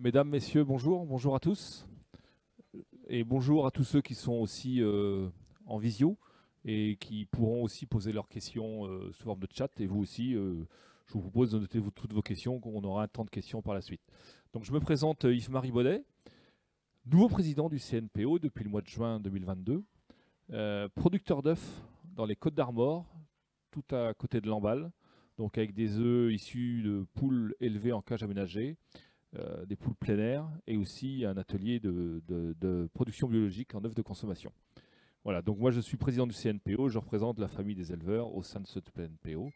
Mesdames, Messieurs, bonjour, bonjour à tous. Et bonjour à tous ceux qui sont aussi en visio et qui pourront aussi poser leurs questions sous forme de chat. Et vous aussi, je vous propose de noter toutes vos questions, qu'on aura un temps de questions par la suite. Donc je me présente Yves-Marie Baudet, nouveau président du CNPO depuis le mois de juin 2022, producteur d'œufs dans les Côtes d'Armor, tout à côté de Lamballe, donc avec des œufs issus de poules élevées en cage aménagée, des poules plein air et aussi un atelier de production biologique en œufs de consommation. Voilà, donc moi je suis président du CNPO, je représente la famille des éleveurs au sein de ce CNPO.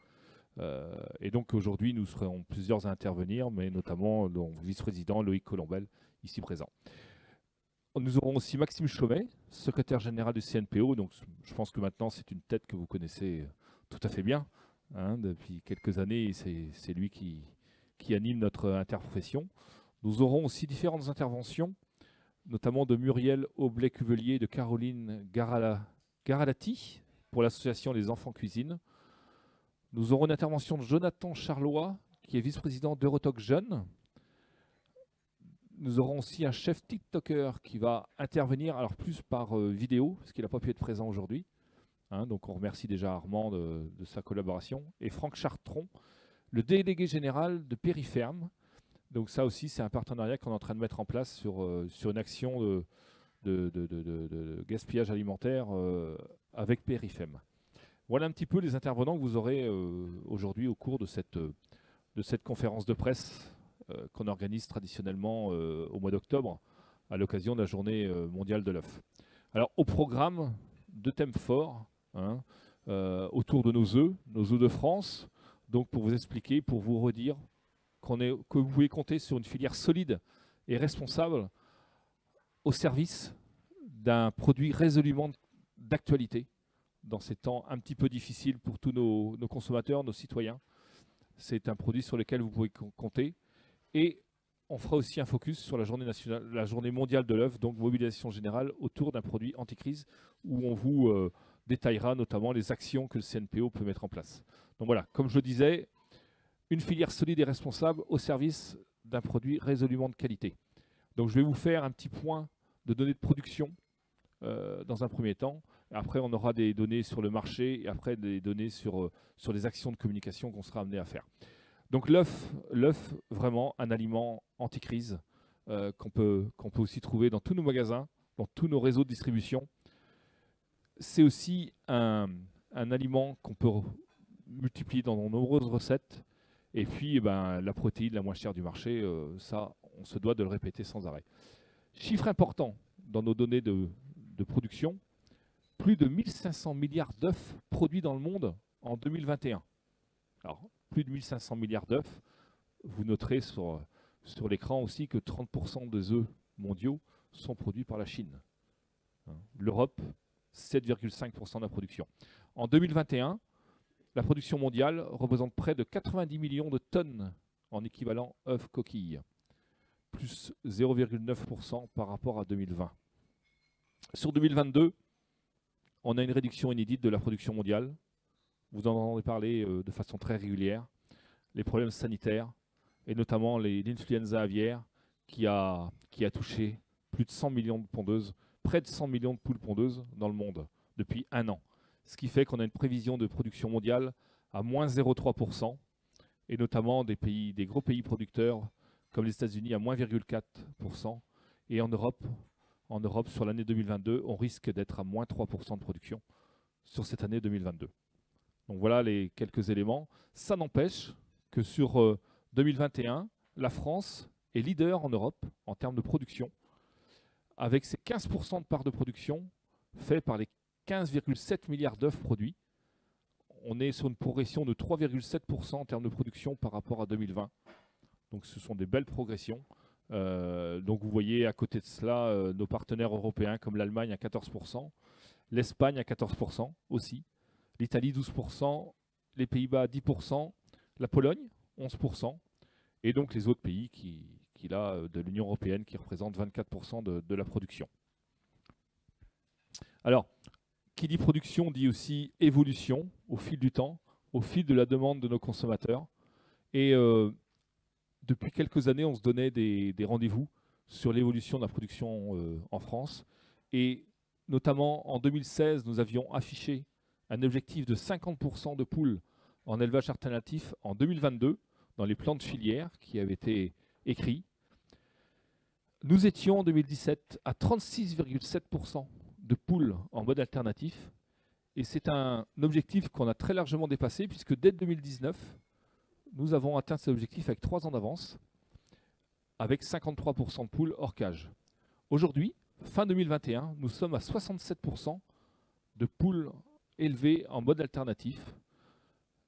Et donc aujourd'hui nous serons plusieurs à intervenir, mais notamment le vice-président Loïc Colombel, ici présent. Nous aurons aussi Maxime Chaumet, secrétaire général du CNPO, donc je pense que maintenant c'est une tête que vous connaissez tout à fait bien. Hein, depuis quelques années, c'est lui qui anime notre interprofession. Nous aurons aussi différentes interventions, notamment de Muriel Aublet-Cuvelier et de Caroline Garalati pour l'association Les Enfants Cuisine. Nous aurons une intervention de Jonathan Charlois, qui est vice-président d'Eurotalk Jeunes. Nous aurons aussi un chef TikToker qui va intervenir, alors plus par vidéo, parce qu'il n'a pas pu être présent aujourd'hui. Hein, donc on remercie déjà Armand de sa collaboration. Et Franck Chartron, le délégué général de Périferme. Donc ça aussi, c'est un partenariat qu'on est en train de mettre en place sur une action de gaspillage alimentaire avec Périfem. Voilà un petit peu les intervenants que vous aurez aujourd'hui au cours de cette conférence de presse qu'on organise traditionnellement au mois d'octobre à l'occasion de la journée mondiale de l'œuf. Alors au programme, deux thèmes forts hein, autour de nos œufs de France. Donc pour vous expliquer, pour vous redire que vous pouvez compter sur une filière solide et responsable au service d'un produit résolument d'actualité dans ces temps un petit peu difficiles pour tous nos consommateurs, nos citoyens. C'est un produit sur lequel vous pouvez compter. Et on fera aussi un focus sur la journée nationale, la journée mondiale de l'œuf, donc mobilisation générale autour d'un produit anti-crise où on vous détaillera notamment les actions que le CNPO peut mettre en place. Donc voilà, comme je le disais, une filière solide et responsable au service d'un produit résolument de qualité. Donc je vais vous faire un petit point de données de production dans un premier temps. Après, on aura des données sur le marché et après des données sur les actions de communication qu'on sera amené à faire. Donc l'œuf, vraiment un aliment anti-crise qu'on peut aussi trouver dans tous nos magasins, dans tous nos réseaux de distribution. C'est aussi un aliment qu'on peut multiplier dans de nombreuses recettes. Et puis, la protéine la moins chère du marché, ça, on se doit de le répéter sans arrêt. Chiffre important dans nos données de production, plus de 1500 milliards d'œufs produits dans le monde en 2021. Alors, plus de 1500 milliards d'œufs. Vous noterez sur l'écran aussi que 30% des œufs mondiaux sont produits par la Chine. L'Europe, 7,5% de la production. En 2021, la production mondiale représente près de 90 millions de tonnes en équivalent œufs coquilles, plus 0,9% par rapport à 2020. Sur 2022, on a une réduction inédite de la production mondiale. Vous en entendez parler de façon très régulière. Les problèmes sanitaires, et notamment l'influenza aviaire, qui a touché plus de 100 millions de pondeuses, près de 100 millions de poules pondeuses dans le monde depuis un an. Ce qui fait qu'on a une prévision de production mondiale à moins 0,3%, et notamment des gros pays producteurs comme les États-Unis à moins 0,4%, et en Europe, sur l'année 2022, on risque d'être à moins 3% de production sur cette année 2022. Donc voilà les quelques éléments. Ça n'empêche que sur 2021, la France est leader en Europe en termes de production, avec ses 15% de part de production faits par les 15,7 milliards d'œufs produits. On est sur une progression de 3,7% en termes de production par rapport à 2020. Donc ce sont des belles progressions. Donc vous voyez à côté de cela nos partenaires européens comme l'Allemagne à 14%, l'Espagne à 14% aussi, l'Italie 12%, les Pays-Bas 10%, la Pologne 11%, et donc les autres pays de l'Union européenne qui représentent 24% de la production. Alors, qui dit production dit aussi évolution au fil du temps, au fil de la demande de nos consommateurs. Et depuis quelques années, on se donnait des rendez-vous sur l'évolution de la production en France. Et notamment en 2016, nous avions affiché un objectif de 50% de poules en élevage alternatif en 2022 dans les plans de filière qui avaient été écrits. Nous étions en 2017 à 36,7% de poules en mode alternatif. Et c'est un objectif qu'on a très largement dépassé puisque dès 2019, nous avons atteint cet objectif avec 3 ans d'avance, avec 53% de poules hors cage. Aujourd'hui, fin 2021, nous sommes à 67% de poules élevées en mode alternatif.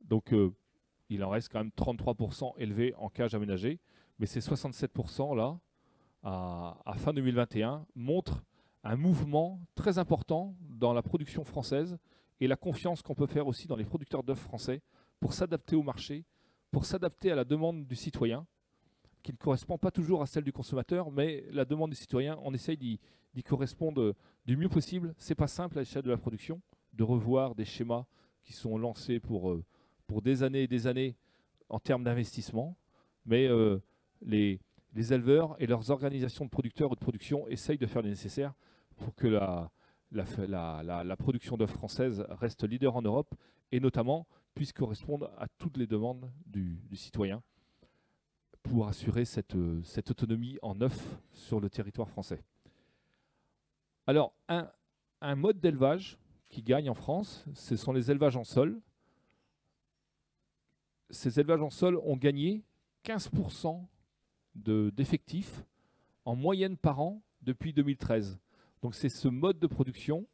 Donc il en reste quand même 33% élevées en cage aménagée, mais ces 67% là, à fin 2021, montrent un mouvement très important dans la production française et la confiance qu'on peut faire aussi dans les producteurs d'œufs français pour s'adapter au marché, pour s'adapter à la demande du citoyen, qui ne correspond pas toujours à celle du consommateur, mais la demande du citoyen, on essaye d'y correspondre du mieux possible. Ce n'est pas simple à l'échelle de la production de revoir des schémas qui sont lancés pour des années et des années en termes d'investissement, mais les éleveurs et leurs organisations de producteurs ou de production essayent de faire le nécessaire pour que la production d'œufs française reste leader en Europe et notamment puisse correspondre à toutes les demandes du citoyen pour assurer cette autonomie en œufs sur le territoire français. Alors, un mode d'élevage qui gagne en France, ce sont les élevages en sol. Ces élevages en sol ont gagné 15% d'effectifs en moyenne par an depuis 2013. Donc c'est ce mode de production,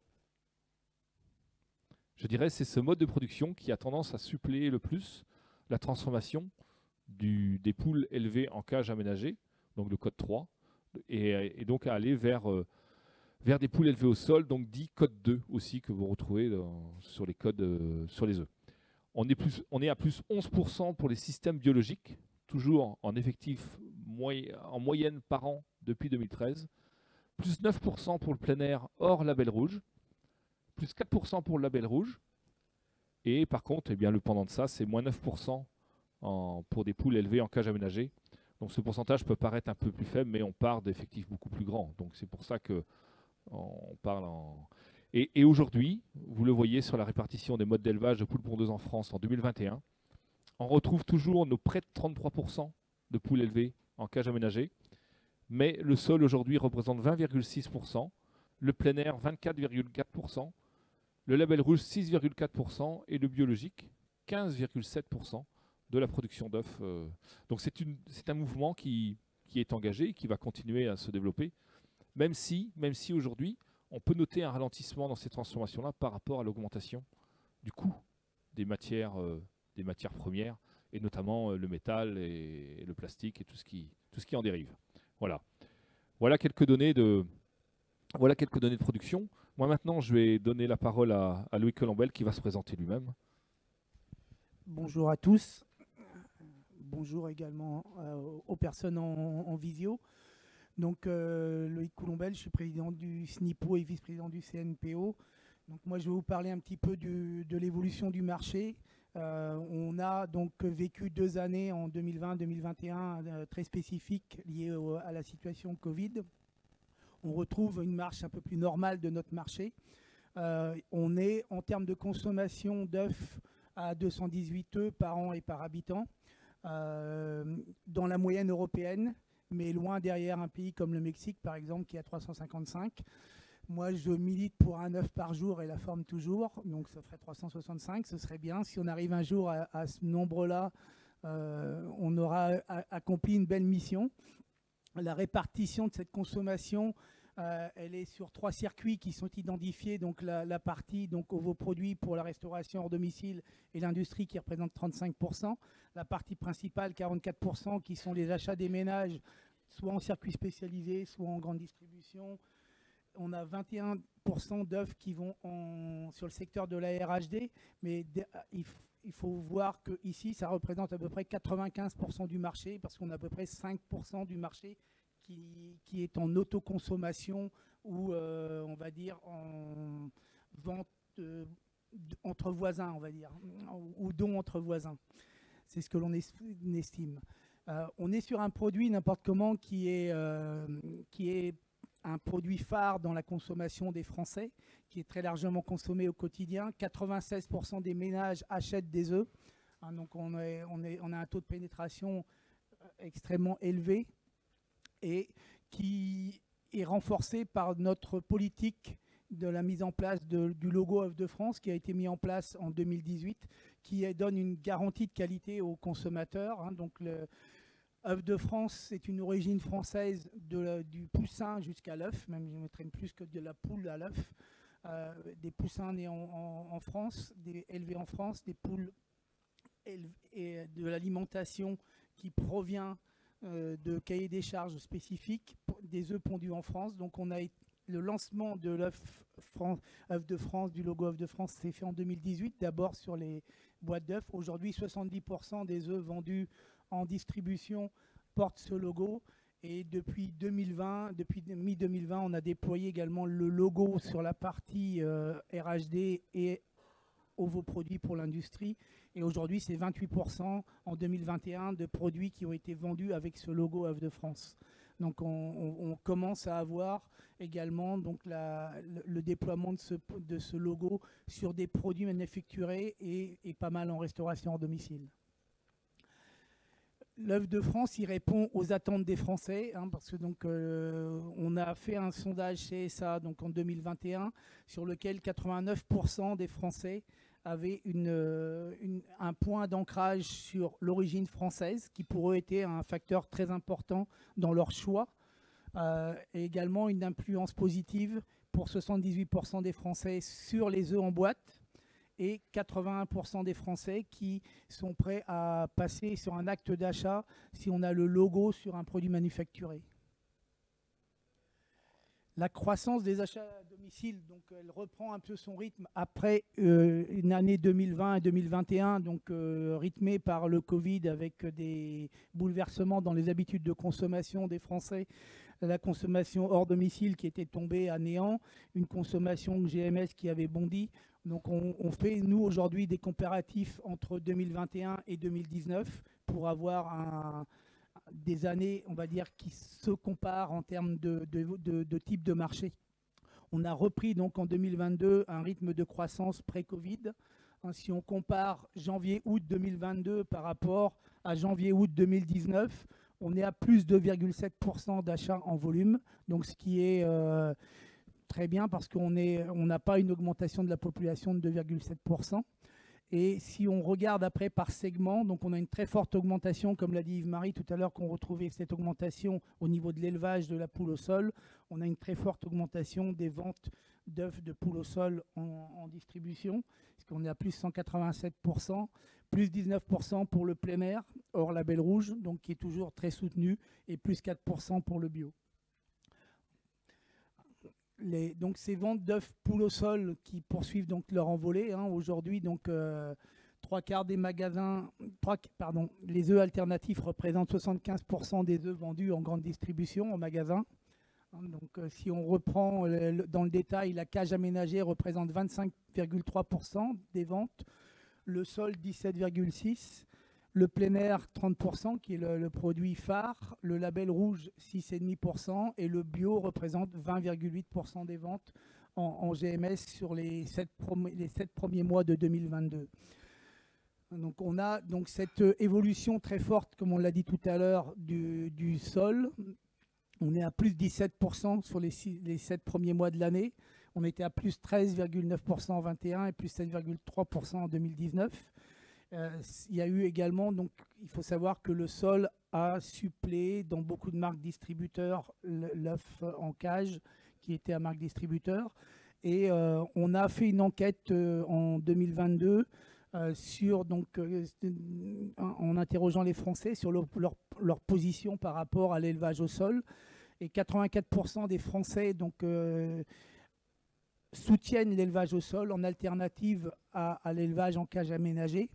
je dirais, c'est ce mode de production qui a tendance à suppléer le plus la transformation des poules élevées en cage aménagée, donc le code 3, et donc à aller vers des poules élevées au sol, donc dit code 2 aussi, que vous retrouvez sur les codes sur les œufs. On est à plus 11% pour les systèmes biologiques, toujours en effectif en moyenne par an depuis 2013, plus 9% pour le plein air hors label rouge, plus 4% pour le label rouge, et par contre, eh bien, le pendant de ça, c'est moins 9% pour des poules élevées en cage aménagée. Donc ce pourcentage peut paraître un peu plus faible, mais on part d'effectifs beaucoup plus grands. Donc c'est pour ça qu'on parle en... Et aujourd'hui, vous le voyez sur la répartition des modes d'élevage de poules pondeuses en France en 2021, on retrouve toujours nos près de 33% de poules élevées en cage aménagée, mais le sol aujourd'hui représente 20,6%, le plein air 24,4%, le label rouge 6,4% et le biologique 15,7% de la production d'œufs. Donc c'est un mouvement qui est engagé et qui va continuer à se développer, même si aujourd'hui, on peut noter un ralentissement dans ces transformations-là par rapport à l'augmentation du coût des matières premières, et notamment le métal et le plastique et tout ce qui en dérive. Voilà quelques données de production. Moi maintenant, je vais donner la parole à Louis Colombel qui va se présenter lui-même. Bonjour à tous. Bonjour également aux personnes en visio. Donc Loïc Colombel, je suis président du SNIPO et vice-président du CNPO. Donc moi je vais vous parler un petit peu de l'évolution du marché. On a donc vécu 2 années en 2020-2021 très spécifiques liées à la situation Covid. On retrouve une marche un peu plus normale de notre marché. On est en termes de consommation d'œufs à 218 œufs par an et par habitant dans la moyenne européenne, mais loin derrière un pays comme le Mexique par exemple qui est à 355. Moi je milite pour un œuf par jour et la forme toujours, donc ça ferait 365, ce serait bien. Si on arrive un jour à ce nombre-là, on aura accompli une belle mission. La répartition de cette consommation, elle est sur 3 circuits qui sont identifiés. Donc la partie donc ovoproduits pour la restauration hors domicile et l'industrie qui représente 35%. La partie principale, 44%, qui sont les achats des ménages, soit en circuit spécialisé, soit en grande distribution. On a 21% d'œufs qui vont sur le secteur de la RHD, mais il faut voir qu'ici, ça représente à peu près 95% du marché, parce qu'on a à peu près 5% du marché qui est en autoconsommation ou, on va dire, en vente entre voisins, on va dire, ou don entre voisins. C'est ce que l'on estime. On est sur un produit n'importe comment qui est un produit phare dans la consommation des Français, qui est très largement consommé au quotidien. 96% des ménages achètent des œufs. Hein, donc on a un taux de pénétration extrêmement élevé et qui est renforcé par notre politique de la mise en place du logo œuf de France qui a été mis en place en 2018, qui donne une garantie de qualité aux consommateurs. Hein. Donc le œuf de France, c'est une origine française du poussin jusqu'à l'œuf, même je mettrais plus que de la poule à l'œuf. Des poussins nés en France, élevés en France, des poules et de l'alimentation qui provient de cahiers des charges spécifiques, des œufs pondus en France. Donc on a le lancement de l'œuf de France, du logo œuf de France, s'est fait en 2018, d'abord sur les boîtes d'œufs. Aujourd'hui, 70% des œufs vendus en distribution portent ce logo. Et depuis 2020, depuis mi-2020, on a déployé également le logo sur la partie RHD et ovoproduits pour l'industrie. Et aujourd'hui, c'est 28% en 2021 de produits qui ont été vendus avec ce logo œuf de France. Donc on commence à avoir également donc le déploiement de ce logo sur des produits manufacturés et pas mal en restauration hors domicile. L'œuf de France, il répond aux attentes des Français, hein, parce que donc on a fait un sondage CSA donc en 2021 sur lequel 89% des Français avaient un point d'ancrage sur l'origine française, qui pour eux était un facteur très important dans leur choix, et également une influence positive pour 78% des Français sur les œufs en boîte, et 81% des Français qui sont prêts à passer sur un acte d'achat si on a le logo sur un produit manufacturé. La croissance des achats à domicile, donc elle reprend un peu son rythme après une année 2020 et 2021, donc rythmée par le Covid avec des bouleversements dans les habitudes de consommation des Français, la consommation hors domicile qui était tombée à néant, une consommation GMS qui avait bondi. Donc on fait, nous, aujourd'hui, des comparatifs entre 2021 et 2019 pour avoir des années, on va dire, qui se comparent en termes de type de marché. On a repris donc en 2022 un rythme de croissance pré-Covid. Hein, si on compare janvier-août 2022 par rapport à janvier-août 2019, on est à plus de 2,7% d'achats en volume, donc ce qui est très bien parce qu'on n'a pas une augmentation de la population de 2,7%. Et si on regarde après par segment, donc on a une très forte augmentation, comme l'a dit Yves-Marie tout à l'heure, qu'on retrouvait cette augmentation au niveau de l'élevage de la poule au sol. On a une très forte augmentation des ventes d'œufs de poule au sol en distribution, puisqu'on est à plus 187%, plus 19% pour le plein air, hors label rouge, donc qui est toujours très soutenu, et plus 4% pour le bio. Donc ces ventes d'œufs poule au sol qui poursuivent donc leur envolée. Hein, aujourd'hui, donc 3/4 des magasins, les œufs alternatifs représentent 75% des œufs vendus en grande distribution en magasin. Hein, donc si on reprend dans le détail, la cage aménagée représente 25,3% des ventes, le sol 17,6%. Le plein air, 30%, qui est le produit phare. Le label rouge, 6,5%. Et le bio représente 20,8% des ventes en GMS sur les 7 premiers mois de 2022. Donc on a donc cette évolution très forte, comme on l'a dit tout à l'heure, du sol. On est à plus 17% sur les 7 premiers mois de l'année. On était à plus 13,9% en 2021 et plus 7,3% en 2019. Il y a eu également, donc il faut savoir que le sol a suppléé dans beaucoup de marques distributeurs l'œuf en cage qui était à marque distributeur. Et on a fait une enquête en 2022 en interrogeant les Français sur leur position par rapport à l'élevage au sol. Et 84% des Français soutiennent l'élevage au sol en alternative à l'élevage en cage aménagée.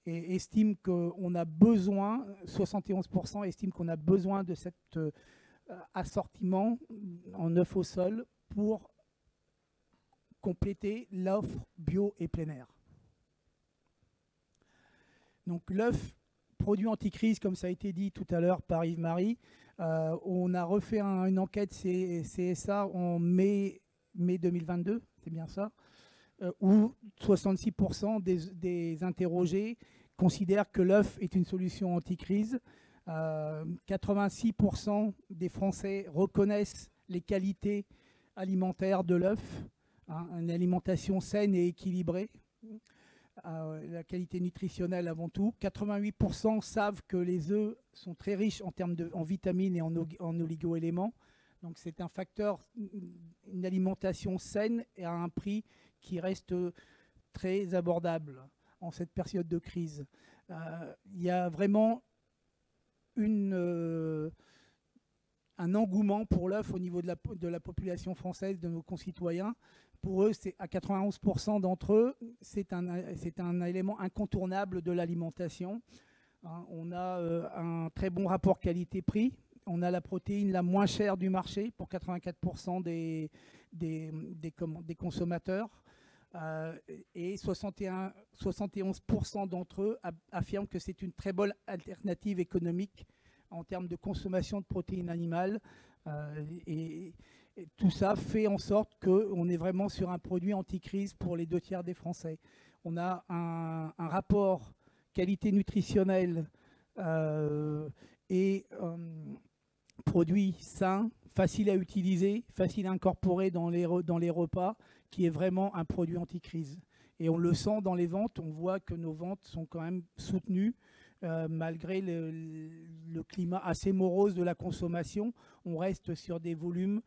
Et estime qu'on a besoin, 71% estiment qu'on a besoin de cet assortiment en œuf au sol pour compléter l'offre bio et plein air. Donc l'œuf produit anticrise, comme ça a été dit tout à l'heure par Yves-Marie. On a refait une enquête CSA en mai 2022, c'est bien ça, où 66% des interrogés considèrent que l'œuf est une solution anticrise. 86% des Français reconnaissent les qualités alimentaires de l'œuf, une alimentation saine et équilibrée, la qualité nutritionnelle avant tout. 88% savent que les œufs sont très riches en vitamines et en oligo-éléments. Donc c'est un facteur, une alimentation saine et à un prix qui reste très abordable en cette période de crise. Il y a vraiment un engouement pour l'œuf au niveau de la population française, de nos concitoyens. Pour eux, à 91% d'entre eux, c'est un élément incontournable de l'alimentation. On a un très bon rapport qualité-prix. On a la protéine la moins chère du marché pour 84% des consommateurs. Et 71% d'entre eux affirment que c'est une très bonne alternative économique en termes de consommation de protéines animales. Et tout ça fait en sorte qu'on est vraiment sur un produit anti-crise pour les 2/3 des Français. On a un rapport qualité nutritionnelle et produit sain, facile à utiliser, facile à incorporer dans les repas, qui est vraiment un produit anti-crise. Et on le sent dans les ventes, on voit que nos ventes sont quand même soutenues, malgré le climat assez morose de la consommation. On reste sur des volumes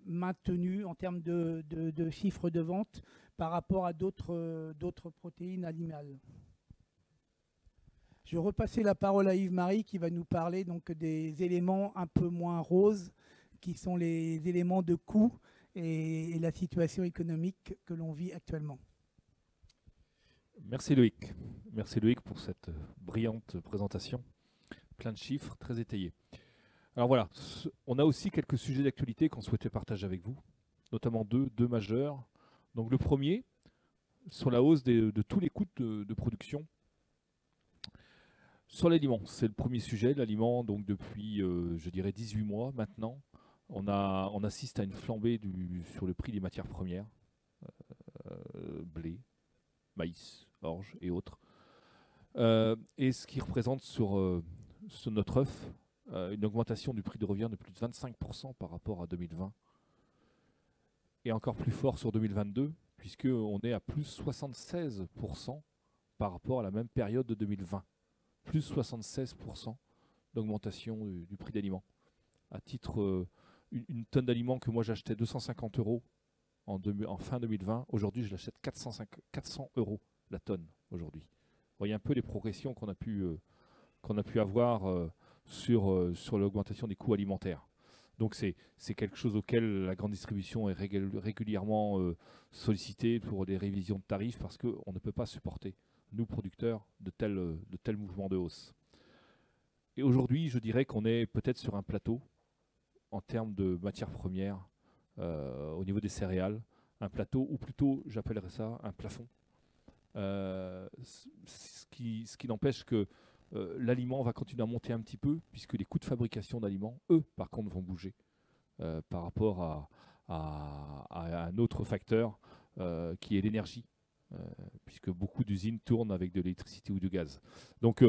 maintenus en termes de chiffres de vente par rapport à d'autres protéines animales. Je vais repasser la parole à Yves-Marie qui va nous parler donc des éléments un peu moins roses, qui sont les éléments de coût et la situation économique que l'on vit actuellement. Merci Loïc. Merci Loïc pour cette brillante présentation. Plein de chiffres, très étayés. Alors voilà, on a aussi quelques sujets d'actualité qu'on souhaitait partager avec vous, notamment deux majeurs. Donc le premier, sur la hausse de tous les coûts de production sur l'aliment. C'est le premier sujet, l'aliment, donc depuis, je dirais, 18 mois maintenant. On assiste à une flambée sur le prix des matières premières, blé, maïs, orge et autres. Et ce qui représente sur notre œuf une augmentation du prix de revient de plus de 25% par rapport à 2020. Et encore plus fort sur 2022, puisqu'on est à plus 76% par rapport à la même période de 2020. Plus 76% d'augmentation du prix d'aliments. À titre, une tonne d'aliments que moi j'achetais 250 € en fin 2020, aujourd'hui je l'achète 400 € la tonne aujourd'hui. Vous voyez un peu les progressions qu'on a pu avoir sur l'augmentation des coûts alimentaires. Donc c'est quelque chose auquel la grande distribution est régulièrement sollicitée pour des révisions de tarifs parce qu'on ne peut pas supporter, nous producteurs, de tels mouvements de hausse. Et aujourd'hui, je dirais qu'on est peut-être sur un plateau en termes de matières premières au niveau des céréales, un plateau, ou plutôt j'appellerais ça un plafond. Ce qui n'empêche que l'aliment va continuer à monter un petit peu, puisque les coûts de fabrication d'aliments, eux, par contre, vont bouger par rapport à un autre facteur qui est l'énergie, puisque beaucoup d'usines tournent avec de l'électricité ou du gaz. Donc,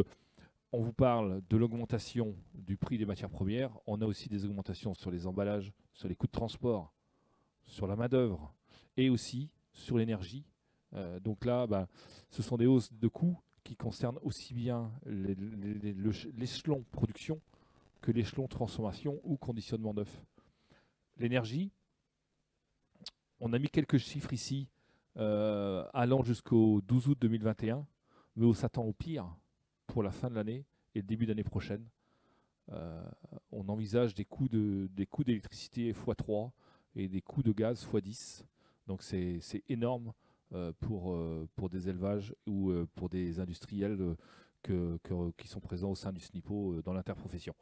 on vous parle de l'augmentation du prix des matières premières. On a aussi des augmentations sur les emballages, sur les coûts de transport, sur la main-d'œuvre et aussi sur l'énergie. Donc là, ce sont des hausses de coûts qui concernent aussi bien l'échelon production que l'échelon transformation ou conditionnement d'œufs. L'énergie, on a mis quelques chiffres ici allant jusqu'au 12 août 2021, mais on s'attend au pire pour la fin de l'année et le début d'année prochaine. On envisage des coûts d'électricité x3 et des coûts de gaz x10. Donc c'est énorme pour des élevages ou pour des industriels qui sont présents au sein du SNIPO dans l'interprofession.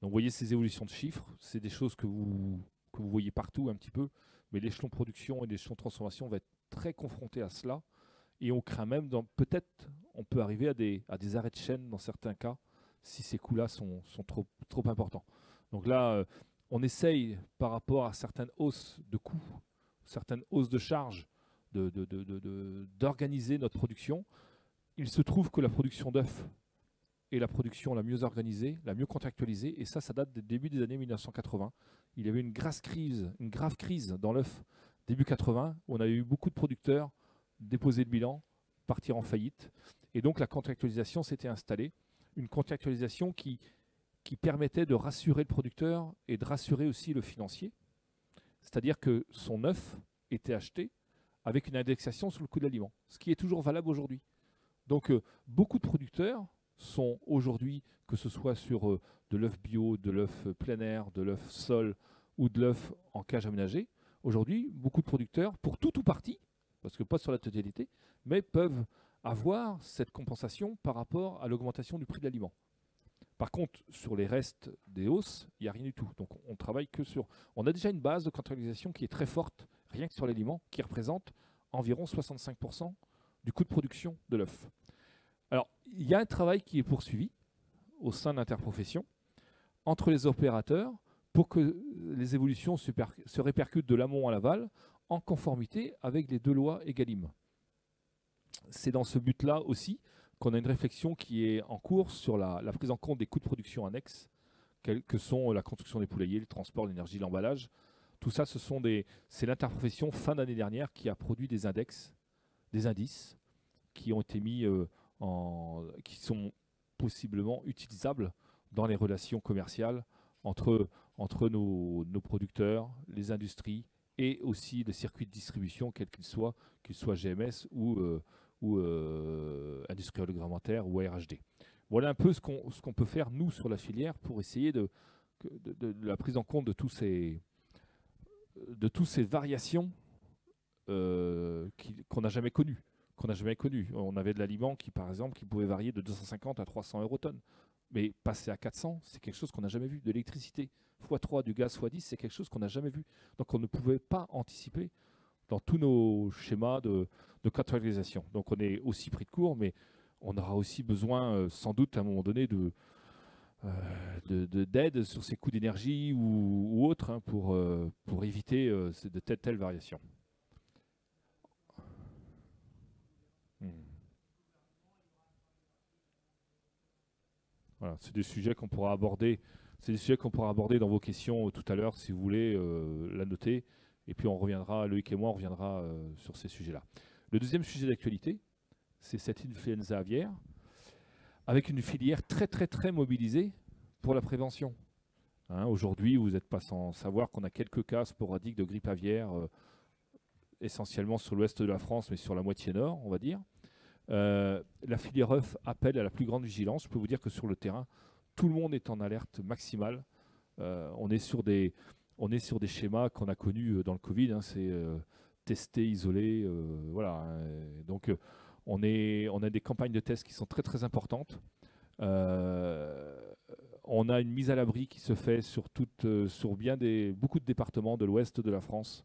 Donc vous voyez ces évolutions de chiffres, c'est des choses que vous voyez partout un petit peu, mais l'échelon production et l'échelon transformation va être très confronté à cela. Et on craint même, peut-être, on peut arriver à des arrêts de chaîne dans certains cas, si ces coûts-là sont trop importants. Donc là, on essaye, par rapport à certaines hausses de coûts, certaines hausses de charges, d'organiser notre production. Il se trouve que la production d'œufs est la production la mieux organisée, la mieux contractualisée, et ça date des débuts des années 1980. Il y avait une grave crise dans l'œuf début 80, où on a eu beaucoup de producteurs déposer le bilan, partir en faillite, et donc la contractualisation s'était installée, une contractualisation qui permettait de rassurer le producteur et de rassurer aussi le financier, c'est-à-dire que son œuf était acheté avec une indexation sur le coût de l'aliment, ce qui est toujours valable aujourd'hui. Donc beaucoup de producteurs sont aujourd'hui, que ce soit sur de l'œuf bio, de l'œuf plein air, de l'œuf sol ou de l'œuf en cage aménagée, aujourd'hui beaucoup de producteurs, pour tout ou partie, parce que pas sur la totalité, mais peuvent avoir cette compensation par rapport à l'augmentation du prix de l'aliment. Par contre, sur les restes des hausses, il n'y a rien du tout. Donc on travaille que sur... On a déjà une base de contractualisation qui est très forte, rien que sur l'aliment, qui représente environ 65% du coût de production de l'œuf. Alors, il y a un travail qui est poursuivi au sein de l'interprofession entre les opérateurs pour que les évolutions se répercutent de l'amont à l'aval en conformité avec les 2 lois Egalim. C'est dans ce but-là aussi qu'on a une réflexion qui est en cours sur la prise en compte des coûts de production annexes, que sont la construction des poulaillers, le transport, l'énergie, l'emballage. Tout ça, c'est l'interprofession fin d'année dernière qui a produit des indices qui ont été mis qui sont possiblement utilisables dans les relations commerciales entre nos producteurs, les industries et aussi les circuits de distribution, quels qu'ils soient GMS ou industriel agroalimentaire ou ARHD. Voilà un peu ce qu'on peut faire, nous, sur la filière, pour essayer de la prise en compte de toutes ces variations qu'on n'a jamais connues. On avait de l'aliment qui, par exemple, qui pouvait varier de 250 à 300 € tonne. Mais passer à 400, c'est quelque chose qu'on n'a jamais vu. De l'électricité x3, du gaz x10, c'est quelque chose qu'on n'a jamais vu. Donc on ne pouvait pas anticiper dans tous nos schémas de contractualisation. Donc on est aussi pris de court, mais on aura aussi besoin, sans doute, à un moment donné, d'aide sur ces coûts d'énergie ou autres, hein, pour éviter de telles variations. Voilà, c'est des sujets qu'on pourra aborder. C'est des sujets qu'on pourra aborder dans vos questions tout à l'heure, si vous voulez la noter. Et puis on reviendra, Loïc et moi, on reviendra sur ces sujets-là. Le deuxième sujet d'actualité, c'est cette influenza aviaire, avec une filière très très très mobilisée pour la prévention. Hein, aujourd'hui, vous n'êtes pas sans savoir qu'on a quelques cas sporadiques de grippe aviaire, essentiellement sur l'ouest de la France, mais sur la moitié nord, on va dire. La filière œuf appelle à la plus grande vigilance. Je peux vous dire que sur le terrain, tout le monde est en alerte maximale. On est sur des schémas qu'on a connus dans le Covid. Hein, c'est tester, isoler, voilà. Donc on a des campagnes de tests qui sont très très importantes. On a une mise à l'abri qui se fait sur beaucoup de départements de l'ouest de la France.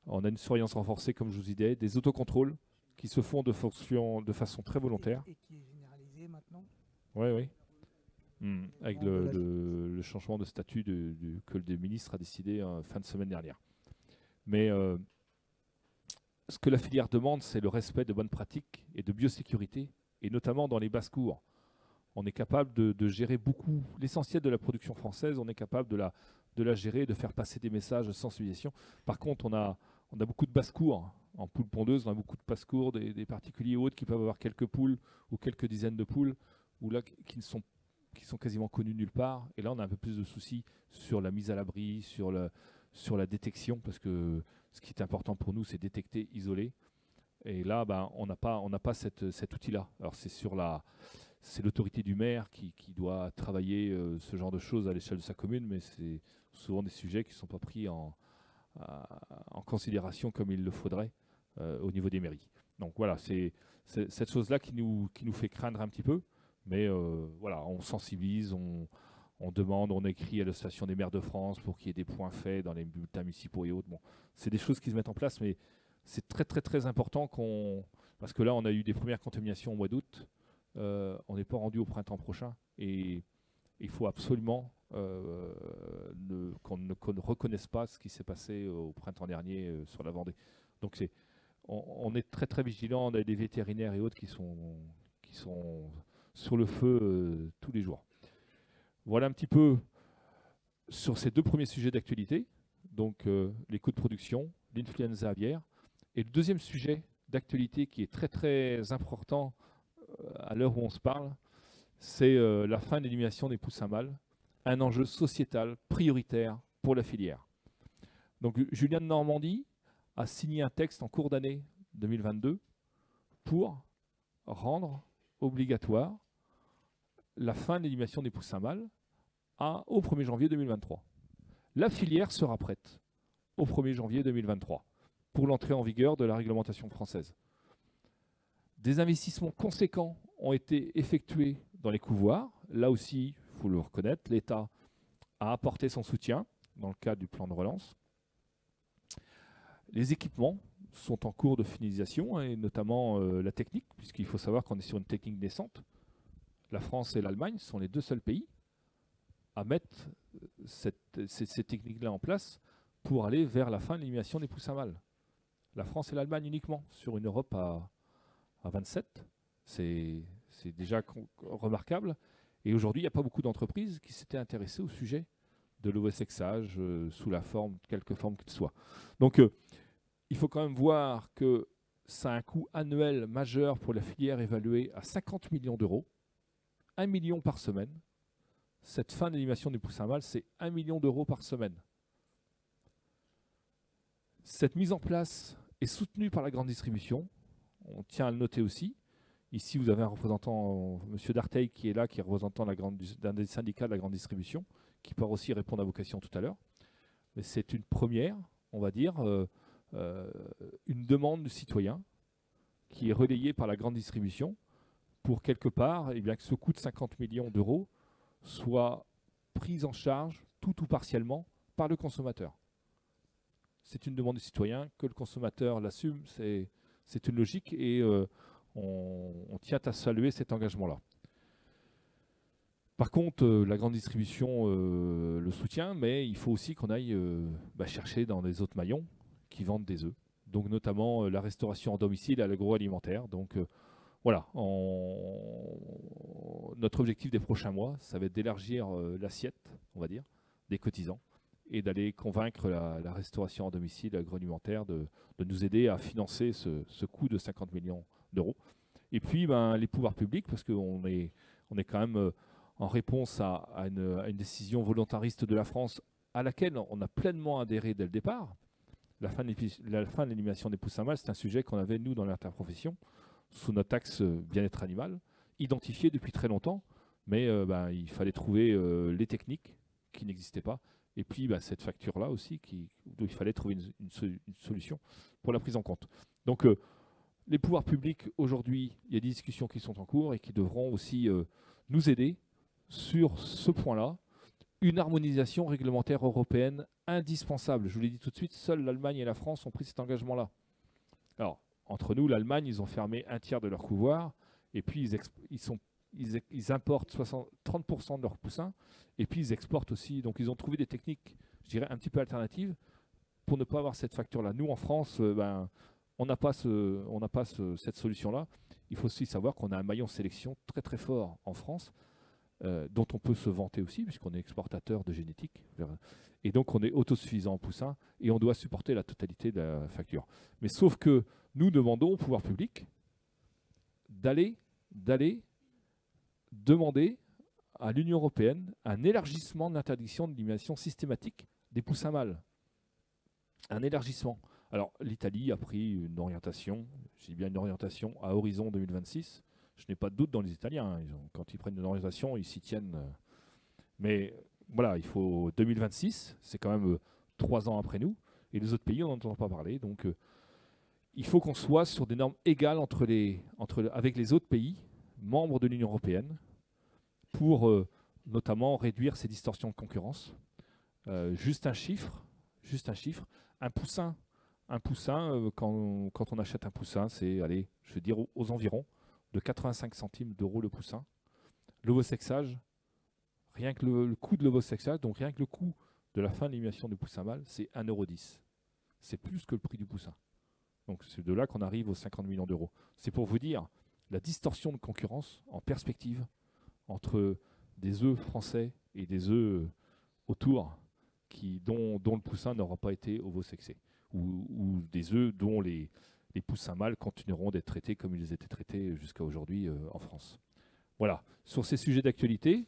On a une surveillance renforcée, comme je vous disais, des autocontrôles qui se font de façon très volontaire. Et qui est généralisé maintenant. Oui. Avec le changement de statut que le ministre a décidé fin de semaine dernière. Mais ce que la filière demande, c'est le respect de bonnes pratiques et de biosécurité, et notamment dans les basses-cours. On est capable de gérer l'essentiel de la production française, on est capable de la gérer, de faire passer des messages de sensibilisation. Par contre, on a beaucoup de basses-cours. En poules pondeuses, on a beaucoup de passe-cours, des particuliers autres qui peuvent avoir quelques poules ou quelques dizaines de poules, ou là, qui sont quasiment connues nulle part. Et là, on a un peu plus de soucis sur la mise à l'abri, sur la détection, parce que ce qui est important pour nous, c'est détecter, isoler. Et là, on n'a pas cet outil-là. Alors c'est l'autorité du maire qui doit travailler ce genre de choses à l'échelle de sa commune, mais c'est souvent des sujets qui ne sont pas pris en considération comme il le faudrait au niveau des mairies. Donc voilà, c'est cette chose-là qui nous fait craindre un petit peu, mais voilà, on sensibilise, on demande, on écrit à l'association des maires de France pour qu'il y ait des points faits dans les bulletins municipaux et autres. Bon, c'est des choses qui se mettent en place, mais c'est très très très important Parce que là, on a eu des premières contaminations au mois d'août. On n'est pas rendu au printemps prochain. Et il faut absolument qu'on ne reconnaisse pas ce qui s'est passé au printemps dernier sur la Vendée. Donc on est très très vigilant. On a des vétérinaires et autres qui sont sur le feu tous les jours. Voilà un petit peu sur ces deux premiers sujets d'actualité. Donc les coûts de production, l'influenza aviaire. Et le deuxième sujet d'actualité qui est très très important à l'heure où on se parle, c'est la fin de l'élimination des poussins mâles, un enjeu sociétal prioritaire pour la filière. Donc Julien de Normandie a signé un texte en cours d'année 2022 pour rendre obligatoire la fin de l'élimination des poussins mâles au 1er janvier 2023. La filière sera prête au 1er janvier 2023 pour l'entrée en vigueur de la réglementation française. Des investissements conséquents ont été effectués dans les couvoirs. Là aussi, il faut le reconnaître, l'État a apporté son soutien dans le cadre du plan de relance. Les équipements sont en cours de finalisation, et notamment la technique, puisqu'il faut savoir qu'on est sur une technique naissante. La France et l'Allemagne sont les deux seuls pays à mettre ces techniques-là en place pour aller vers la fin de l'élimination des poussins mâles. La France et l'Allemagne uniquement, sur une Europe à 27, c'est déjà remarquable. Et aujourd'hui, il n'y a pas beaucoup d'entreprises qui s'étaient intéressées au sujet de l'ovosexage sous quelque forme qu'il soit. Donc, il faut quand même voir que ça a un coût annuel majeur pour la filière évalué à 50 millions d'euros, 1 million par semaine. Cette fin d'élimination des poussins mâles, c'est 1 million d'euros par semaine. Cette mise en place est soutenue par la grande distribution. On tient à le noter aussi. Ici, vous avez un représentant, M. Darteil, qui est là, qui est représentant d'un des syndicats de la grande distribution, qui pourra aussi répondre à vos questions tout à l'heure. Mais c'est une première, on va dire, une demande du citoyen qui est relayée par la grande distribution pour quelque part eh bien, que ce coût de 50 millions d'euros soit pris en charge tout ou partiellement par le consommateur. C'est une demande du citoyen, que le consommateur l'assume, c'est une logique et on tient à saluer cet engagement-là. Par contre, la grande distribution le soutient, mais il faut aussi qu'on aille chercher dans les autres maillons qui vendent des œufs. Donc notamment la restauration en domicile à l'agroalimentaire. Donc voilà, notre objectif des prochains mois, ça va être d'élargir l'assiette, on va dire, des cotisants et d'aller convaincre la restauration en domicile agroalimentaire de nous aider à financer ce coût de 50 millions d'euros. Et puis les pouvoirs publics, parce qu'on est quand même en réponse à une décision volontariste de la France à laquelle on a pleinement adhéré dès le départ. La fin de l'élimination des poussins mâles, c'est un sujet qu'on avait, nous, dans l'interprofession, sous notre axe bien-être animal, identifié depuis très longtemps, mais il fallait trouver les techniques qui n'existaient pas, et puis cette facture-là aussi, où il fallait trouver une solution pour la prise en compte. Donc les pouvoirs publics, aujourd'hui, il y a des discussions qui sont en cours et qui devront aussi nous aider sur ce point-là. Une harmonisation réglementaire européenne indispensable. Je vous l'ai dit tout de suite, seules l'Allemagne et la France ont pris cet engagement-là. Alors, entre nous, l'Allemagne, ils ont fermé un tiers de leur couvoir, et puis ils importent 30% de leurs poussins, et puis ils exportent aussi. Donc ils ont trouvé des techniques, je dirais, un petit peu alternatives pour ne pas avoir cette facture-là. Nous, en France, on n'a pas cette solution-là. Il faut aussi savoir qu'on a un maillon sélection très très fort en France, dont on peut se vanter aussi, puisqu'on est exportateur de génétique. Et donc, on est autosuffisant en poussins et on doit supporter la totalité de la facture. Mais sauf que nous demandons au pouvoir public d'aller demander à l'Union européenne un élargissement de l'interdiction de l'élimination systématique des poussins mâles. Un élargissement. Alors, l'Italie a pris une orientation, je dis bien une orientation, à horizon 2026. Je n'ai pas de doute dans les Italiens. Quand ils prennent une orientation, ils s'y tiennent. Mais voilà, il faut 2026, c'est quand même 3 ans après nous. Et les autres pays, on n'entend pas parler. Donc, il faut qu'on soit sur des normes égales avec les autres pays membres de l'Union européenne pour notamment réduire ces distorsions de concurrence. Juste un chiffre, un poussin un poussin, quand on achète un poussin, c'est, allez, je vais dire aux environs de 85 centimes d'euros le poussin. L'ovosexage, rien que le coût de l'ovosexage, donc rien que le coût de la fin de l'élimination du poussin mâle, c'est 1,10 €. C'est plus que le prix du poussin. Donc c'est de là qu'on arrive aux 50 millions d'euros. C'est pour vous dire la distorsion de concurrence en perspective entre des œufs français et des œufs autour dont le poussin n'aura pas été ovosexé. Ou des œufs dont les poussins mâles continueront d'être traités comme ils étaient traités jusqu'à aujourd'hui en France. Voilà, sur ces sujets d'actualité,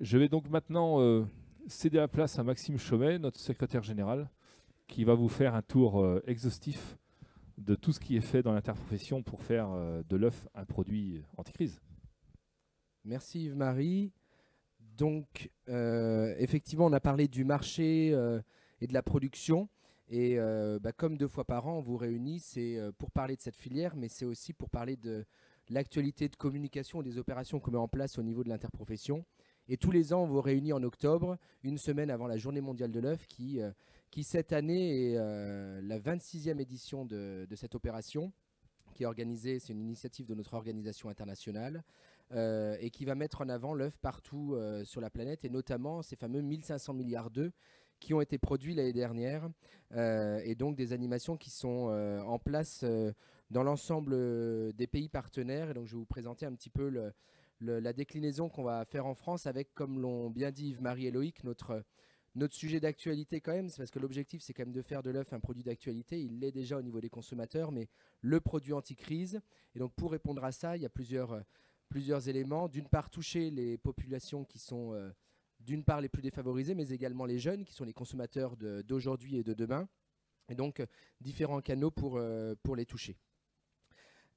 je vais donc maintenant céder la place à Maxime Chaumet, notre secrétaire général, qui va vous faire un tour exhaustif de tout ce qui est fait dans l'interprofession pour faire de l'œuf un produit anti-crise. Merci Yves-Marie. Donc, effectivement, on a parlé du marché et de la production. Et comme 2 fois par an, on vous réunit, c'est pour parler de cette filière, mais c'est aussi pour parler de l'actualité de communication et des opérations qu'on met en place au niveau de l'interprofession. Et tous les ans, on vous réunit en octobre, une semaine avant la Journée mondiale de l'œuf, qui cette année est la 26e édition de cette opération, qui est organisée, c'est une initiative de notre organisation internationale, et qui va mettre en avant l'œuf partout sur la planète, et notamment ces fameux 1500 milliards d'œufs qui ont été produits l'année dernière, et donc des animations qui sont en place dans l'ensemble des pays partenaires. Et donc je vais vous présenter un petit peu la déclinaison qu'on va faire en France avec, comme l'ont bien dit Yves-Marie et Loïc, notre sujet d'actualité quand même. C'est parce que l'objectif, c'est quand même de faire de l'œuf un produit d'actualité. Il l'est déjà au niveau des consommateurs, mais le produit anti-crise. Et donc pour répondre à ça, il y a plusieurs éléments. D'une part, toucher les populations qui sont d'une part les plus défavorisés, mais également les jeunes, qui sont les consommateurs d'aujourd'hui et de demain. Et donc, différents canaux pour les toucher.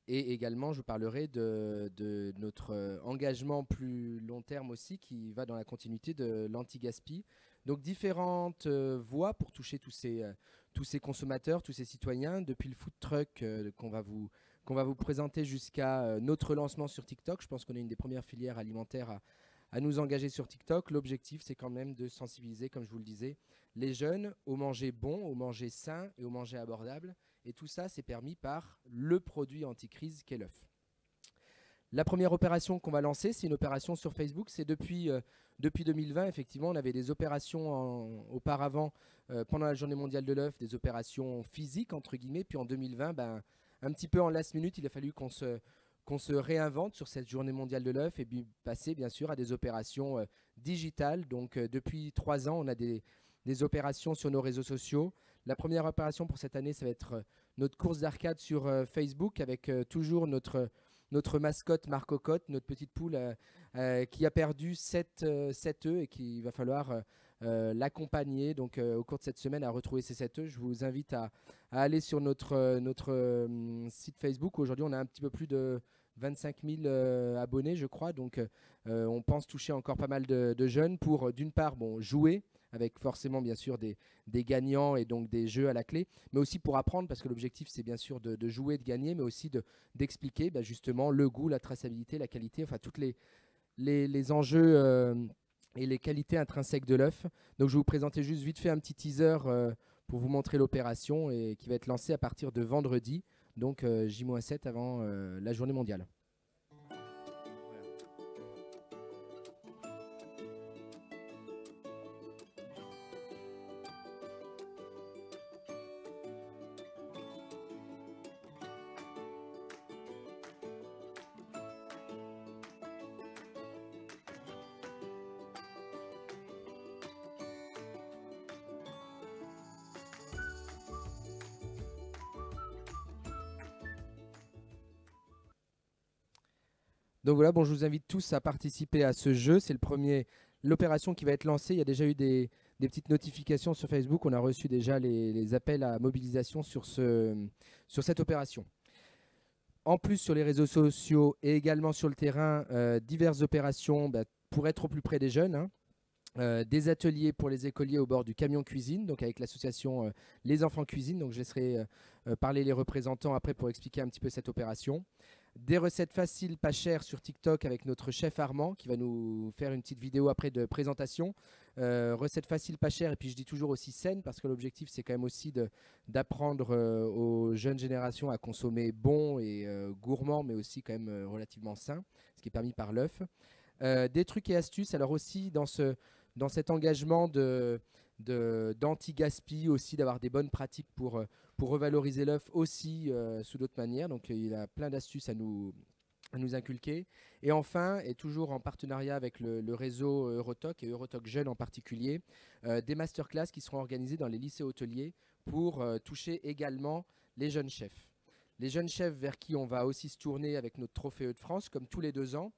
Et également, je vous parlerai de notre engagement plus long terme aussi, qui va dans la continuité de l'anti-gaspi. Donc, différentes voies pour toucher tous ces consommateurs, tous ces citoyens, depuis le food truck qu'on va vous présenter jusqu'à notre lancement sur TikTok. Je pense qu'on est une des premières filières alimentaires à nous engager sur TikTok. L'objectif, c'est quand même de sensibiliser, comme je vous le disais, les jeunes au manger bon, au manger sain et au manger abordable. Et tout ça, c'est permis par le produit anti-crise qu'est l'œuf. La première opération qu'on va lancer, c'est une opération sur Facebook. C'est depuis 2020, effectivement, on avait des opérations auparavant, pendant la Journée mondiale de l'œuf, des opérations physiques, entre guillemets. Puis en 2020, un petit peu en last minute, il a fallu qu'on se réinvente sur cette Journée mondiale de l'œuf et puis passer bien sûr à des opérations digitales. Donc depuis 3 ans, on a des opérations sur nos réseaux sociaux. La première opération pour cette année, ça va être notre course d'arcade sur Facebook avec toujours notre mascotte Marcocotte, notre petite poule qui a perdu 7 œufs et qu'il va falloir l'accompagner donc au cours de cette semaine à retrouver ces 7 œufs. Je vous invite à aller sur notre site Facebook. Aujourd'hui, on a un petit peu plus de 25 000 abonnés, je crois. Donc, on pense toucher encore pas mal de jeunes pour, d'une part, jouer avec forcément, bien sûr, des gagnants et donc des jeux à la clé, mais aussi pour apprendre, parce que l'objectif, c'est bien sûr de jouer, de gagner, mais aussi d'expliquer justement le goût, la traçabilité, la qualité, enfin, tous les enjeux et les qualités intrinsèques de l'œuf. Donc, je vais vous présenter juste vite fait un petit teaser pour vous montrer l'opération et qui va être lancée à partir de vendredi, donc J-7 avant la journée mondiale. Donc voilà, je vous invite tous à participer à ce jeu. C'est l'opération qui va être lancée. Il y a déjà eu des petites notifications sur Facebook. On a reçu déjà les appels à mobilisation sur cette opération. En plus, sur les réseaux sociaux et également sur le terrain, diverses opérations pour être au plus près des jeunes. Des ateliers pour les écoliers au bord du camion cuisine, donc avec l'association Les Enfants Cuisine. Donc je laisserai parler les représentants après pour expliquer un petit peu cette opération. Des recettes faciles, pas chères sur TikTok avec notre chef Armand qui va nous faire une petite vidéo après de présentation. Recette facile, pas chère, et puis je dis toujours aussi saine, parce que l'objectif c'est quand même aussi d'apprendre aux jeunes générations à consommer bon et gourmand, mais aussi quand même relativement sain, ce qui est permis par l'œuf. Des trucs et astuces, alors aussi dans cet engagement d'anti-gaspi, aussi d'avoir des bonnes pratiques pour revaloriser l'œuf aussi sous d'autres manières. Donc il y a plein d'astuces à nous inculquer. Et enfin, et toujours en partenariat avec le réseau Eurotoc et Eurotoc Jeunes en particulier, des masterclass qui seront organisées dans les lycées hôteliers pour toucher également les jeunes chefs. Les jeunes chefs vers qui on va aussi se tourner avec notre trophée E de France, comme tous les 2 ans.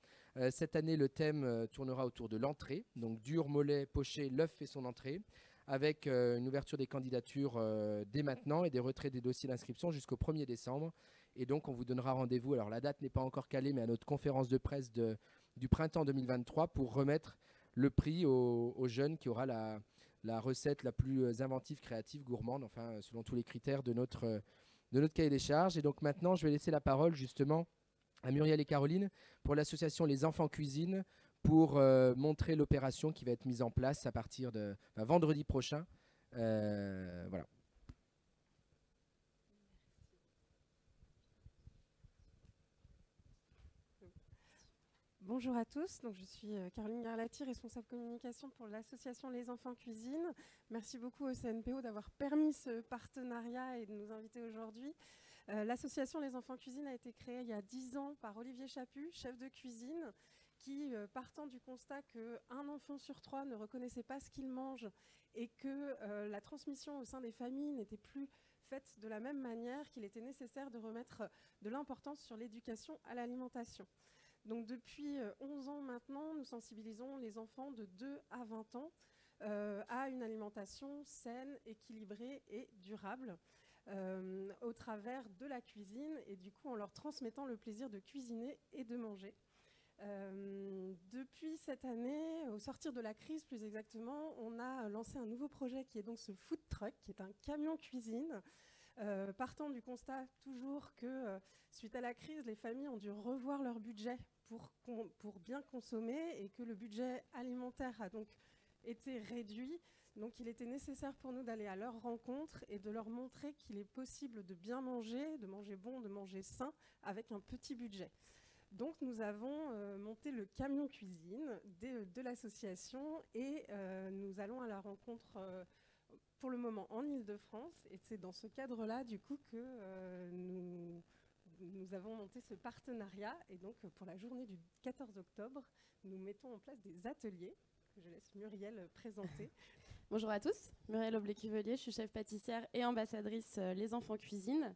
Cette année, le thème tournera autour de l'entrée, donc dur, mollet, poché, l'œuf fait son entrée, avec une ouverture des candidatures dès maintenant et des retraits des dossiers d'inscription jusqu'au 1er décembre. Et donc, on vous donnera rendez-vous. Alors, la date n'est pas encore calée, mais à notre conférence de presse du printemps 2023 pour remettre le prix aux jeunes qui aura la recette la plus inventive, créative, gourmande, enfin, selon tous les critères de notre cahier des charges. Et donc, maintenant, je vais laisser la parole justement à Muriel et Caroline pour l'association Les Enfants Cuisine pour montrer l'opération qui va être mise en place à partir de vendredi prochain. Voilà. Bonjour à tous, donc je suis Caroline Garlati, responsable communication pour l'association Les Enfants Cuisine. Merci beaucoup au CNPO d'avoir permis ce partenariat et de nous inviter aujourd'hui. L'association Les Enfants Cuisine a été créée il y a 10 ans par Olivier Chaput, chef de cuisine, qui, partant du constat qu'un enfant sur 3 ne reconnaissait pas ce qu'il mange et que la transmission au sein des familles n'était plus faite de la même manière, qu'il était nécessaire de remettre de l'importance sur l'éducation à l'alimentation. Donc depuis 11 ans maintenant, nous sensibilisons les enfants de 2 à 20 ans à une alimentation saine, équilibrée et durable au travers de la cuisine et du coup en leur transmettant le plaisir de cuisiner et de manger. Depuis cette année, au sortir de la crise plus exactement, on a lancé un nouveau projet qui est donc ce food truck, qui est un camion cuisine. Partant du constat toujours que suite à la crise, les familles ont dû revoir leur budget pour bien consommer et que le budget alimentaire a donc été réduit. Donc il était nécessaire pour nous d'aller à leur rencontre et de leur montrer qu'il est possible de bien manger, de manger bon, de manger sain avec un petit budget. Donc nous avons monté le camion cuisine de l'association et nous allons à la rencontre pour le moment en Île-de-France. Et c'est dans ce cadre-là du coup que nous avons monté ce partenariat. Et donc pour la journée du 14 octobre, nous mettons en place des ateliers que je laisse Muriel présenter. Bonjour à tous, Muriel Oblé-Cuvelier, je suis chef pâtissière et ambassadrice Les Enfants Cuisine.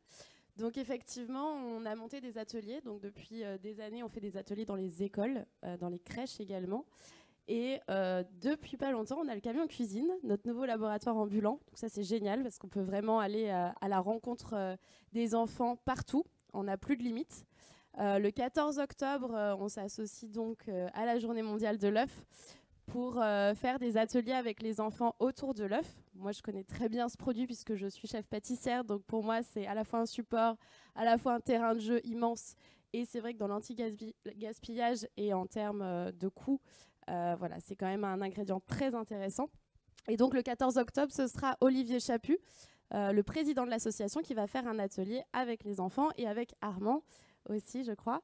Donc effectivement, on a monté des ateliers. Donc depuis des années, on fait des ateliers dans les écoles, dans les crèches également. Et depuis pas longtemps, on a le camion cuisine, notre nouveau laboratoire ambulant. Donc ça, c'est génial parce qu'on peut vraiment aller à la rencontre des enfants partout. On n'a plus de limites. Le 14 octobre, on s'associe donc à la Journée mondiale de l'œuf pour faire des ateliers avec les enfants autour de l'œuf. Moi, je connais très bien ce produit puisque je suis chef pâtissière. Donc pour moi, c'est à la fois un support, à la fois un terrain de jeu immense. Et c'est vrai que dans l'anti-gaspillage et en termes de coût, voilà, c'est quand même un ingrédient très intéressant. Et donc le 14 octobre, ce sera Olivier Chaput, le président de l'association, qui va faire un atelier avec les enfants et avec Armand aussi, je crois.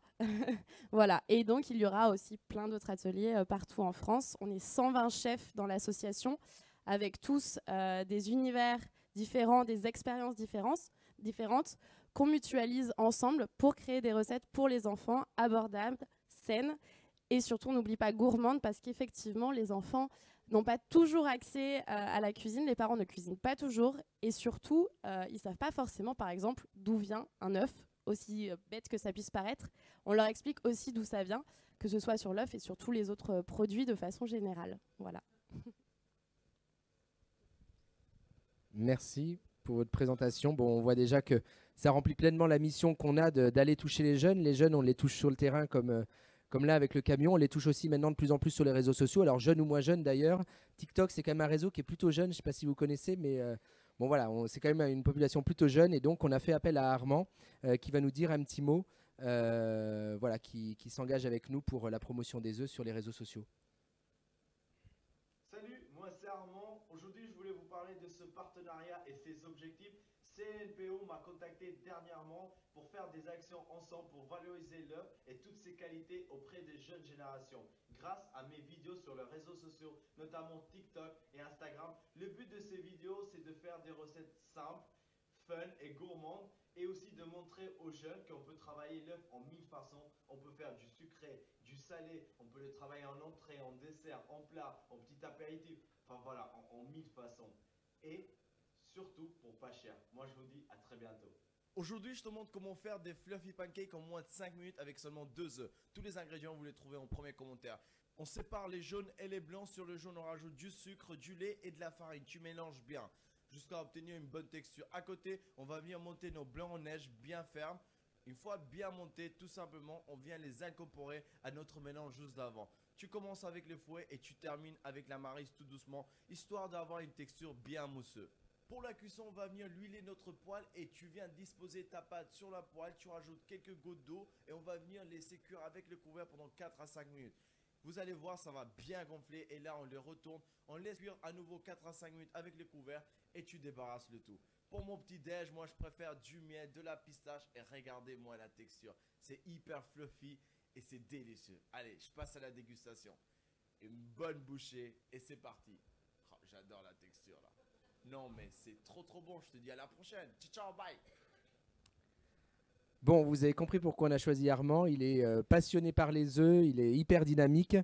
Voilà. Et donc il y aura aussi plein d'autres ateliers partout en France. On est 120 chefs dans l'association, avec tous des univers différents, des expériences différentes qu'on mutualise ensemble pour créer des recettes pour les enfants abordables, saines et surtout, on n'oublie pas gourmandes, parce qu'effectivement, les enfants n'ont pas toujours accès à la cuisine. Les parents ne cuisinent pas toujours et surtout, ils ne savent pas forcément, par exemple, d'où vient un œuf, aussi bête que ça puisse paraître. On leur explique aussi d'où ça vient, que ce soit sur l'œuf et sur tous les autres produits de façon générale. Voilà. Merci pour votre présentation. Bon, on voit déjà que ça remplit pleinement la mission qu'on a d'aller toucher les jeunes. Les jeunes, on les touche sur le terrain comme là avec le camion. On les touche aussi maintenant de plus en plus sur les réseaux sociaux. Alors jeunes ou moins jeunes d'ailleurs. TikTok, c'est quand même un réseau qui est plutôt jeune. Je ne sais pas si vous connaissez, mais bon voilà, c'est quand même une population plutôt jeune. Et donc on a fait appel à Armand qui va nous dire un petit mot, voilà, qui s'engage avec nous pour la promotion des œufs sur les réseaux sociaux. Salut, moi ce partenariat et ses objectifs, CNPO m'a contacté dernièrement pour faire des actions ensemble pour valoriser l'œuvre et toutes ses qualités auprès des jeunes générations. Grâce à mes vidéos sur les réseaux sociaux, notamment TikTok et Instagram, le but de ces vidéos, c'est de faire des recettes simples, fun et gourmandes, et aussi de montrer aux jeunes qu'on peut travailler l'œuf en 1000 façons. On peut faire du sucré, du salé, on peut le travailler en entrée, en dessert, en plat, en petit apéritif, enfin voilà, en 1000 façons. Et surtout pour pas cher. Moi je vous dis à très bientôt. Aujourd'hui, je te montre comment faire des fluffy pancakes en moins de 5 minutes avec seulement 2 œufs. Tous les ingrédients, vous les trouvez en premier commentaire. On sépare les jaunes et les blancs. Sur le jaune, on rajoute du sucre, du lait et de la farine. Tu mélanges bien jusqu'à obtenir une bonne texture. À côté, on va venir monter nos blancs en neige bien fermes. Une fois bien montés, tout simplement, on vient les incorporer à notre mélange juste d'avant. Tu commences avec le fouet et tu termines avec la maryse tout doucement, histoire d'avoir une texture bien mousseuse. Pour la cuisson, on va venir huiler notre poêle et tu viens disposer ta pâte sur la poêle. Tu rajoutes quelques gouttes d'eau et on va venir laisser cuire avec le couvert pendant 4 à 5 minutes. Vous allez voir, ça va bien gonfler et là on les retourne. On laisse cuire à nouveau 4 à 5 minutes avec le couvert et tu débarrasses le tout. Pour mon petit déj, moi je préfère du miel, de la pistache et regardez-moi la texture. C'est hyper fluffy et c'est délicieux. Allez, je passe à la dégustation. Une bonne bouchée et c'est parti. Oh, j'adore la texture là. Non mais c'est trop bon, je te dis à la prochaine. Ciao, bye. Bon, vous avez compris pourquoi on a choisi Armand. Il est passionné par les œufs, il est hyper dynamique.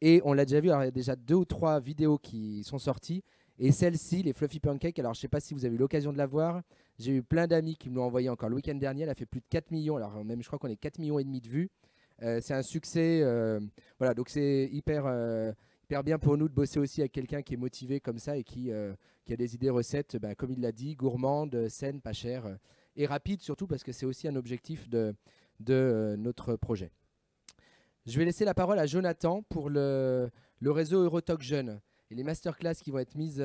Et on l'a déjà vu, alors il y a déjà 2 ou 3 vidéos qui sont sorties. Et celle-ci, les Fluffy Pancakes, alors je ne sais pas si vous avez eu l'occasion de la voir. J'ai eu plein d'amis qui me l'ont envoyé encore le week-end dernier. Elle a fait plus de 4 millions, alors même je crois qu'on est 4,5 millions de vues. C'est un succès. Voilà, donc c'est hyper bien pour nous de bosser aussi avec quelqu'un qui est motivé comme ça et qui a des idées recettes, comme il l'a dit, gourmandes, saines, pas chères et rapides surtout parce que c'est aussi un objectif de notre projet. Je vais laisser la parole à Jonathan pour le réseau Eurotalk Jeunes et les masterclass qui vont être mises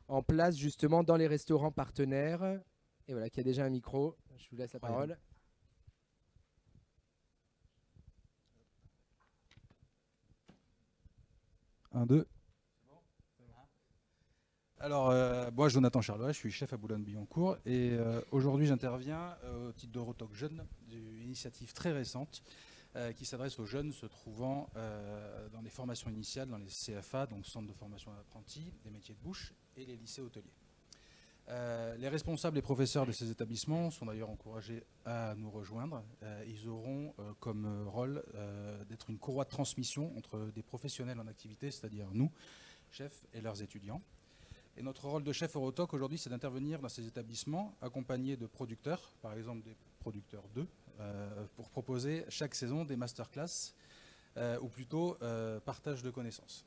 en place justement dans les restaurants partenaires. Et voilà, qui a déjà un micro. Je vous laisse la parole. 1, 2. Alors, moi, Jonathan Charlois, je suis chef à Boulogne-Billancourt et aujourd'hui, j'interviens au titre d'Eurotalk Jeunes, d'une initiative très récente qui s'adresse aux jeunes se trouvant dans les formations initiales, dans les CFA, donc centres de formation d'apprentis, des métiers de bouche, et les lycées hôteliers. Les responsables et professeurs de ces établissements sont d'ailleurs encouragés à nous rejoindre. Ils auront comme rôle d'être une courroie de transmission entre des professionnels en activité, c'est-à-dire nous, chefs, et leurs étudiants. Et notre rôle de chef Eurotalk aujourd'hui, c'est d'intervenir dans ces établissements accompagnés de producteurs, par exemple des producteurs d'œufs, pour proposer chaque saison des masterclass, ou plutôt partage de connaissances.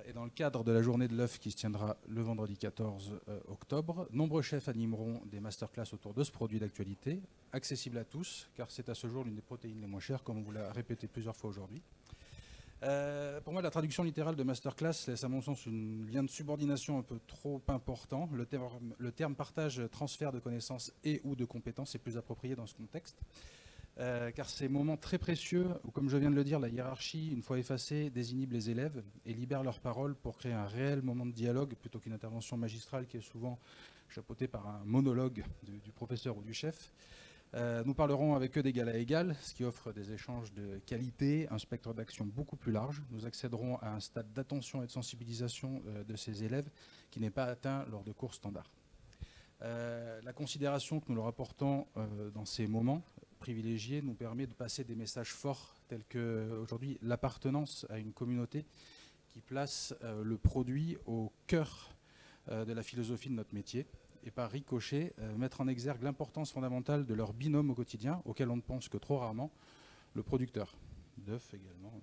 Et dans le cadre de la journée de l'œuf qui se tiendra le vendredi 14 octobre, nombreux chefs animeront des masterclass autour de ce produit d'actualité, accessible à tous, car c'est à ce jour l'une des protéines les moins chères, comme on vous l'a répété plusieurs fois aujourd'hui. Pour moi, la traduction littérale de masterclass laisse à mon sens un lien de subordination un peu trop important. Le terme partage, transfert de connaissances et ou de compétences est plus approprié dans ce contexte. Car ces moments très précieux, où comme je viens de le dire, la hiérarchie, une fois effacée, désinhibe les élèves et libère leur parole pour créer un réel moment de dialogue, plutôt qu'une intervention magistrale qui est souvent chapeautée par un monologue du professeur ou du chef. Nous parlerons avec eux d'égal à égal, ce qui offre des échanges de qualité, un spectre d'action beaucoup plus large. Nous accéderons à un stade d'attention et de sensibilisation de ces élèves qui n'est pas atteint lors de cours standards. La considération que nous leur apportons dans ces moments privilégiés nous permet de passer des messages forts tels que aujourd'hui l'appartenance à une communauté qui place le produit au cœur de la philosophie de notre métier et par ricochet mettre en exergue l'importance fondamentale de leur binôme au quotidien auquel on ne pense que trop rarement, le producteur d'œufs également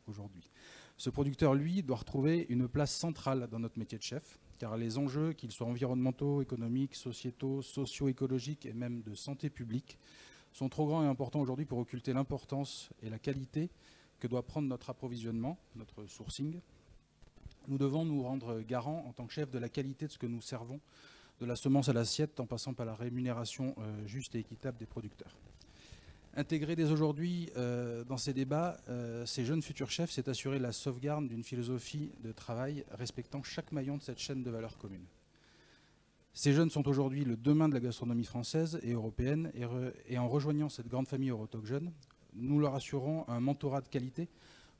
aujourd'hui. Ce producteur, lui, doit retrouver une place centrale dans notre métier de chef, car les enjeux, qu'ils soient environnementaux, économiques, sociétaux, socio-écologiques et même de santé publique, sont trop grands et importants aujourd'hui pour occulter l'importance et la qualité que doit prendre notre approvisionnement, notre sourcing. Nous devons nous rendre garants en tant que chef de la qualité de ce que nous servons, de la semence à l'assiette, en passant par la rémunération juste et équitable des producteurs. Intégrer dès aujourd'hui dans ces débats, ces jeunes futurs chefs, c'est assurer la sauvegarde d'une philosophie de travail respectant chaque maillon de cette chaîne de valeur commune. Ces jeunes sont aujourd'hui le demain de la gastronomie française et européenne, et en rejoignant cette grande famille Eurotalk Jeunes, nous leur assurons un mentorat de qualité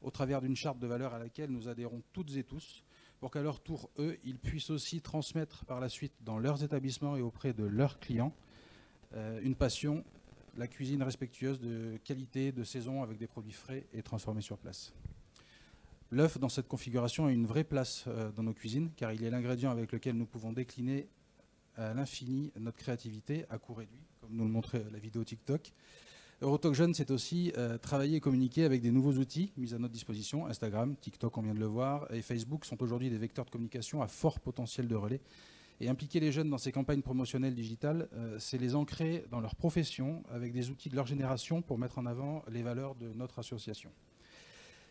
au travers d'une charte de valeurs à laquelle nous adhérons toutes et tous, pour qu'à leur tour, eux, ils puissent aussi transmettre par la suite dans leurs établissements et auprès de leurs clients une passion, la cuisine respectueuse de qualité, de saison, avec des produits frais et transformés sur place. L'œuf, dans cette configuration, a une vraie place dans nos cuisines, car il est l'ingrédient avec lequel nous pouvons décliner à l'infini notre créativité à coût réduit, comme nous le montrait la vidéo TikTok. Eurotalk Jeunes, c'est aussi travailler et communiquer avec des nouveaux outils mis à notre disposition. Instagram, TikTok, on vient de le voir, et Facebook sont aujourd'hui des vecteurs de communication à fort potentiel de relais. Et impliquer les jeunes dans ces campagnes promotionnelles digitales, c'est les ancrer dans leur profession avec des outils de leur génération pour mettre en avant les valeurs de notre association.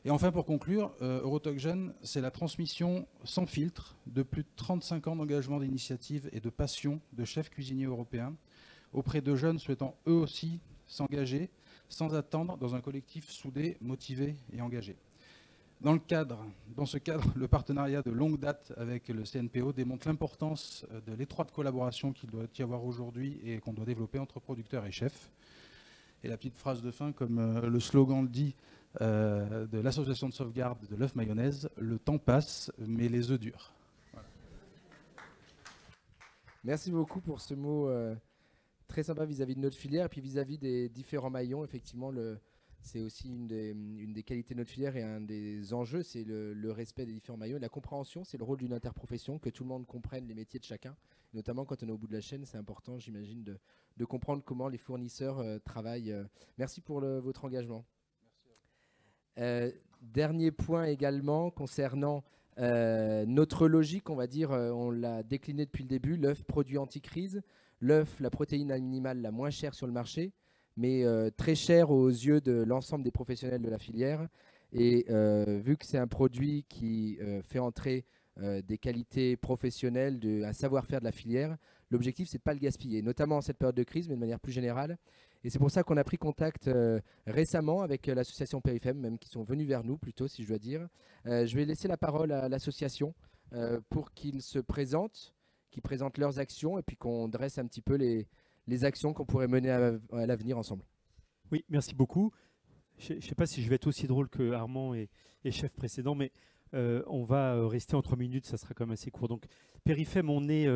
Et enfin, pour conclure, Eurotalk Jeunes, c'est la transmission sans filtre de plus de 35 ans d'engagement, d'initiative et de passion de chefs cuisiniers européens auprès de jeunes souhaitant eux aussi s'engager sans attendre dans un collectif soudé, motivé et engagé. Dans ce cadre, le partenariat de longue date avec le CNPO démontre l'importance de l'étroite collaboration qu'il doit y avoir aujourd'hui et qu'on doit développer entre producteurs et chefs. Et la petite phrase de fin, comme le slogan le dit, de l'association de sauvegarde de l'œuf mayonnaise, le temps passe, mais les œufs durent. Voilà. Merci beaucoup pour ce mot très sympa vis-à-vis de notre filière et puis vis-à-vis des différents maillons. Effectivement, c'est aussi une des qualités de notre filière et un des enjeux, c'est le respect des différents maillons. La compréhension, c'est le rôle d'une interprofession, que tout le monde comprenne les métiers de chacun. Notamment quand on est au bout de la chaîne, c'est important, j'imagine, de comprendre comment les fournisseurs travaillent. Merci pour votre engagement. Dernier point également concernant notre logique, on va dire, on l'a décliné depuis le début, l'œuf produit anti-crise, l'œuf, la protéine animale la moins chère sur le marché, mais très cher aux yeux de l'ensemble des professionnels de la filière. Et vu que c'est un produit qui fait entrer des qualités professionnelles, un savoir-faire de la filière, l'objectif c'est de ne pas le gaspiller, notamment en cette période de crise, mais de manière plus générale. Et c'est pour ça qu'on a pris contact récemment avec l'association Périfem, même qui sont venus vers nous plutôt, si je dois dire. Je vais laisser la parole à l'association pour qu'ils se présentent, qu'ils présentent leurs actions et puis qu'on dresse un petit peu les actions qu'on pourrait mener à l'avenir ensemble. Oui, merci beaucoup. Je ne sais pas si je vais être aussi drôle que Armand et chef précédent, mais on va rester en 3 minutes, ça sera quand même assez court. Donc, Périfem, on est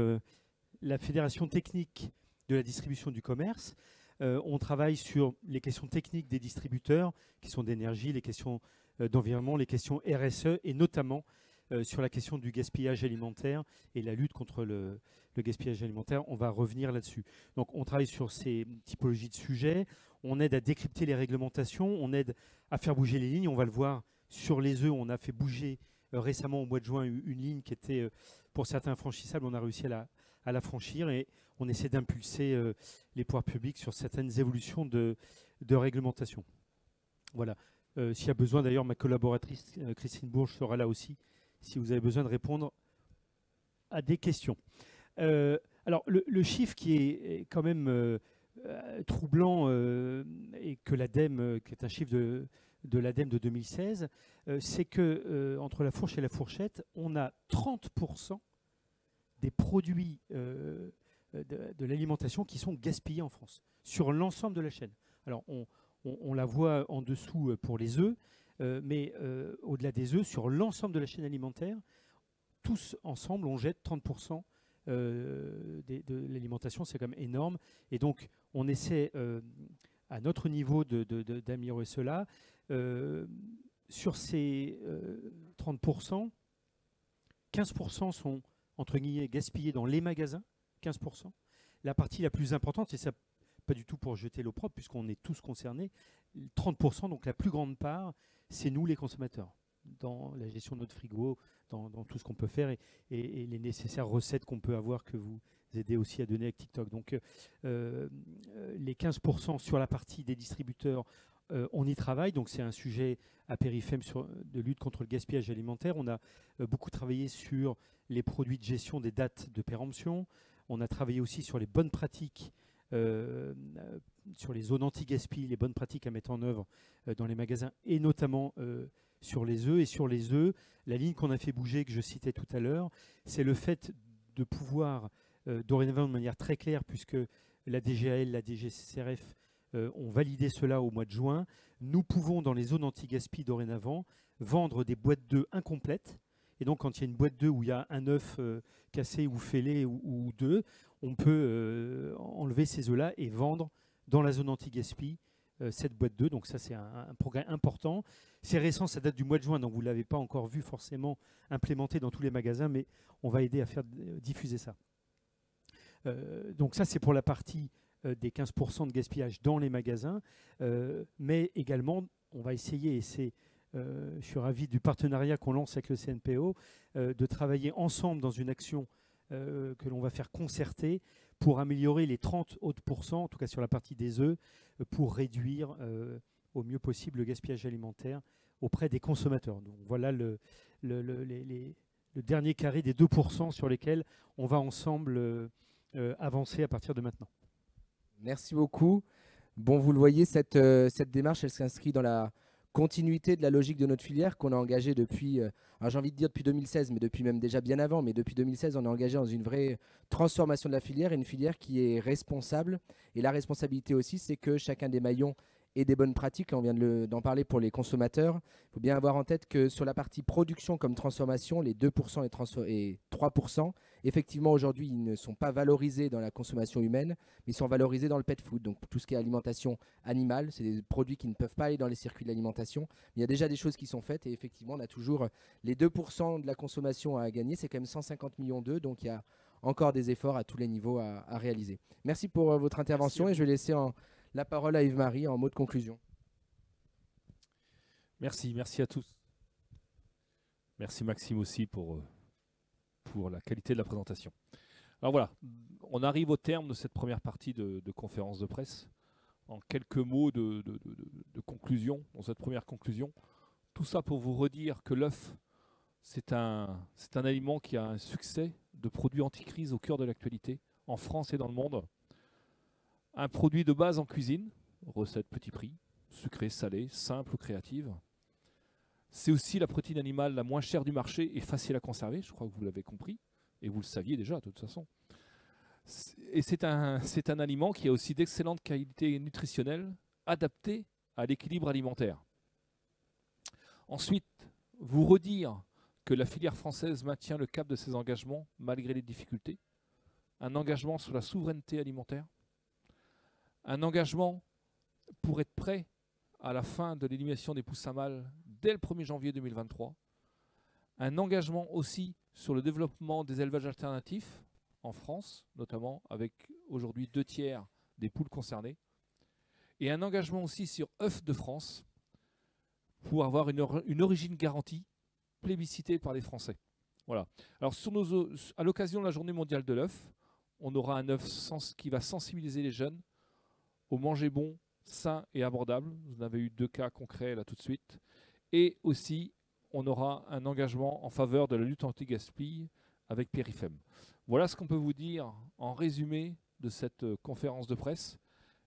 la fédération technique de la distribution du commerce. On travaille sur les questions techniques des distributeurs, qui sont d'énergie, les questions d'environnement, les questions RSE, et notamment sur la question du gaspillage alimentaire et la lutte contre le gaspillage alimentaire. On va revenir là-dessus. Donc, on travaille sur ces typologies de sujets. On aide à décrypter les réglementations. On aide à faire bouger les lignes. On va le voir sur les œufs. On a fait bouger récemment, au mois de juin, une ligne qui était, pour certains, infranchissable. On a réussi à la franchir et on essaie d'impulser les pouvoirs publics sur certaines évolutions de réglementation. Voilà. S'il y a besoin, d'ailleurs, ma collaboratrice Christine Bourges sera là aussi, si vous avez besoin de répondre à des questions. Alors, le chiffre qui est quand même troublant, et que l'ADEME, qui est un chiffre de l'ADEME de 2016, c'est que entre la fourche et la fourchette, on a 30% des produits de l'alimentation qui sont gaspillés en France, sur l'ensemble de la chaîne. Alors, on la voit en dessous pour les œufs, mais au-delà des œufs, sur l'ensemble de la chaîne alimentaire, tous ensemble, on jette 30% de l'alimentation. C'est quand même énorme. Et donc, on essaie, à notre niveau, d'améliorer cela. Sur ces 30%, 15% sont, entre guillemets, gaspillés dans les magasins, 15%. La partie la plus importante, et ça pas du tout pour jeter l'opprobre, puisqu'on est tous concernés, 30%, donc la plus grande part, c'est nous les consommateurs, dans la gestion de notre frigo, dans tout ce qu'on peut faire et les nécessaires recettes qu'on peut avoir, que vous aidez aussi à donner avec TikTok. Donc les 15% sur la partie des distributeurs, on y travaille, donc c'est un sujet à Périfem de lutte contre le gaspillage alimentaire. On a beaucoup travaillé sur les produits de gestion des dates de péremption. On a travaillé aussi sur les bonnes pratiques, sur les zones anti-gaspi, les bonnes pratiques à mettre en œuvre dans les magasins, et notamment sur les œufs. Et sur les œufs, la ligne qu'on a fait bouger, que je citais tout à l'heure, c'est le fait de pouvoir dorénavant de manière très claire, puisque la DGAL, la DGCCRF ont validé cela au mois de juin. Nous pouvons, dans les zones anti-gaspi dorénavant, vendre des boîtes d'œufs incomplètes. Et donc, quand il y a une boîte d'œufs où il y a un œuf cassé ou fêlé ou deux, on peut enlever ces œufs-là et vendre dans la zone anti-gaspi cette boîte d'œufs. Donc ça, c'est un progrès important. C'est récent, ça date du mois de juin, donc vous ne l'avez pas encore vu forcément implémenté dans tous les magasins, mais on va aider à faire diffuser ça. Donc ça, c'est pour la partie des 15% de gaspillage dans les magasins, mais également, on va essayer, et je suis ravi du partenariat qu'on lance avec le CNPO, de travailler ensemble dans une action que l'on va faire concertée pour améliorer les 30 autres pourcents, en tout cas sur la partie des œufs, pour réduire au mieux possible le gaspillage alimentaire auprès des consommateurs. Donc voilà le dernier carré des 2% sur lesquels on va ensemble avancer à partir de maintenant. Merci beaucoup. Bon, vous le voyez, cette démarche, elle s'inscrit dans la continuité de la logique de notre filière qu'on a engagée depuis, alors j'ai envie de dire depuis 2016, mais depuis même déjà bien avant, mais depuis 2016, on est engagé dans une vraie transformation de la filière, et une filière qui est responsable. Et la responsabilité aussi, c'est que chacun des maillons ait des bonnes pratiques. On vient d'en parler pour les consommateurs. Il faut bien avoir en tête que sur la partie production comme transformation, les 2% et 3%, effectivement aujourd'hui, ils ne sont pas valorisés dans la consommation humaine, mais ils sont valorisés dans le pet food. Donc tout ce qui est alimentation animale, c'est des produits qui ne peuvent pas aller dans les circuits de l'alimentation. Il y a déjà des choses qui sont faites, et effectivement, on a toujours les 2% de la consommation à gagner. C'est quand même 150 millions d'œufs, donc il y a encore des efforts à tous les niveaux à réaliser. Merci pour votre intervention. Merci. Et je vais laisser la parole à Yves-Marie en mot de conclusion. Merci à tous. Merci Maxime aussi pour la qualité de la présentation. Alors voilà, on arrive au terme de cette première partie de conférence de presse. En quelques mots de conclusion, dans cette première conclusion, tout ça pour vous redire que l'œuf, c'est un aliment qui a un succès de produit anti-crise au cœur de l'actualité, en France et dans le monde. Un produit de base en cuisine, recette petit prix, sucrée, salée, simple ou créative. C'est aussi la protéine animale la moins chère du marché et facile à conserver, je crois que vous l'avez compris, et vous le saviez déjà de toute façon. Et c'est un aliment qui a aussi d'excellentes qualités nutritionnelles, adaptées à l'équilibre alimentaire. Ensuite, vous redire que la filière française maintient le cap de ses engagements malgré les difficultés. Un engagement sur la souveraineté alimentaire. Un engagement pour être prêt à la fin de l'élimination des poussins mâles dès le 1er janvier 2023. Un engagement aussi sur le développement des élevages alternatifs en France, notamment avec aujourd'hui 2/3 des poules concernées. Et un engagement aussi sur œufs de France pour avoir une origine garantie plébiscitée par les Français. Voilà. Alors à l'occasion de la Journée mondiale de l'œuf, on aura un œuf qui va sensibiliser les jeunes au manger bon, sain et abordable. Vous en avez eu 2 cas concrets là tout de suite. Et aussi, on aura un engagement en faveur de la lutte anti-gaspille avec Périfem. Voilà ce qu'on peut vous dire en résumé de cette conférence de presse.